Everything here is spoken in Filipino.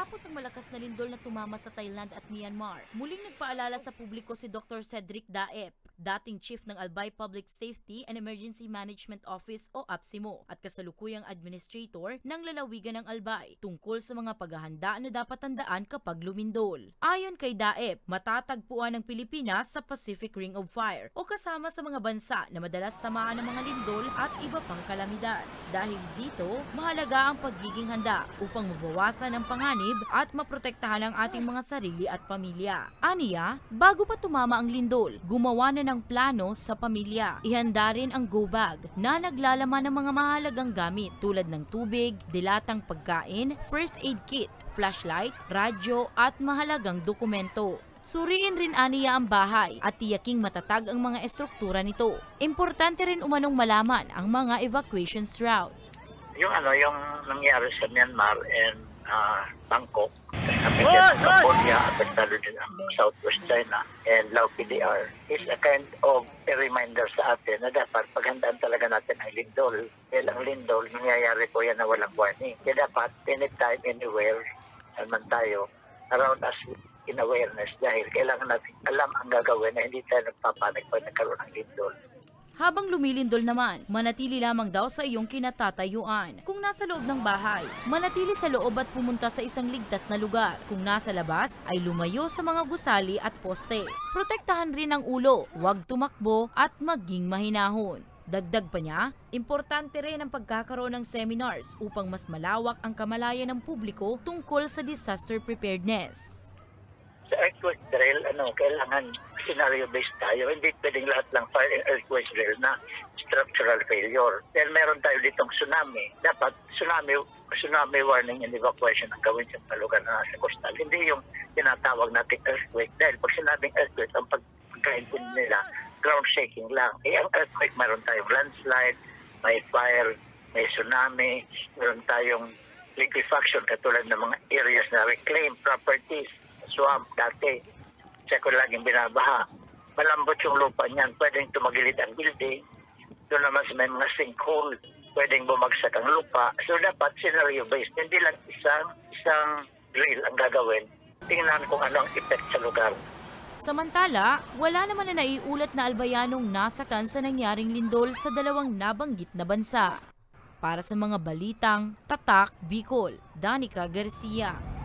Matapos ang malakas na lindol na tumama sa Thailand at Myanmar, muling nagpaalala sa publiko si Dr. Cedric Daep, dating Chief ng Albay Public Safety and Emergency Management Office o APSIMO at kasalukuyang Administrator ng lalawigan ng Albay tungkol sa mga paghahanda na dapat tandaan kapag lumindol. Ayon kay Daep, matatagpuan ng Pilipinas sa Pacific Ring of Fire o kasama sa mga bansa na madalas tamaan ng mga lindol at iba pang kalamidad. Dahil dito, mahalaga ang pagiging handa upang mabawasan ang panganib at maprotektahan ang ating mga sarili at pamilya. Aniya, bago pa tumama ang lindol, gumawa na ng plano sa pamilya. Ihanda rin ang go bag na naglalaman ng mga mahalagang gamit tulad ng tubig, dilatang pagkain, first aid kit, flashlight, radyo at mahalagang dokumento. Suriin rin aniya ang bahay at tiyaking matatag ang mga estruktura nito. Importante rin umanong malaman ang mga evacuation routes. Yung nangyari sa Myanmar and Bangkok, Cambodia, apektado din ang Southwest China and Lao PDR is a kind of a reminder sa atin na dapat paghandaan talaga natin ang lindol. Dahil ang lindol, nangyayari po yan na walang warning. Kaya dapat anytime, anywhere, naman tayo, around us in awareness dahil kailangan natin alam ang gagawin na hindi tayo nagpapanik pag nagkaroon ng lindol. Habang lumilindol naman, manatili lamang daw sa iyong kinatatayuan. Kung nasa loob ng bahay, manatili sa loob at pumunta sa isang ligtas na lugar. Kung nasa labas, ay lumayo sa mga gusali at poste. Protektahan rin ang ulo, huwag tumakbo at maging mahinahon. Dagdag pa niya, importante rin ang pagkakaroon ng seminars upang mas malawak ang kamalayan ng publiko tungkol sa disaster preparedness. Sa earthquake drill, kailangan scenario-based tayo. Hindi pwedeng lahat lang fire and earthquake drill na structural failure. Dahil meron tayo ditong tsunami. Dapat tsunami warning and evacuation ang gawin sa mga lugar na nasa coastal. Hindi yung tinatawag nating earthquake. Dahil pag sinabing earthquake, ang pagkaintindi nila, ground shaking lang. Ang earthquake, meron tayong landslide, may fire, may tsunami, meron tayong liquefaction katulad ng mga areas na reclaimed properties, swamp dati. Siya ko laging binabaha. Malambot yung lupa niyan. Pwedeng tumagilid ang building. Doon naman sa may mga sinkhole. Pwedeng bumagsak ang lupa. So dapat scenario-based. Hindi lang isang drill ang gagawin. Tingnan kung ano ang effect sa lugar. Samantala, wala naman na naiulat na albayanong nasaktan sa nangyaring lindol sa dalawang nabanggit na bansa. Para sa mga balitang Tatak Bicol, Danica Garcia.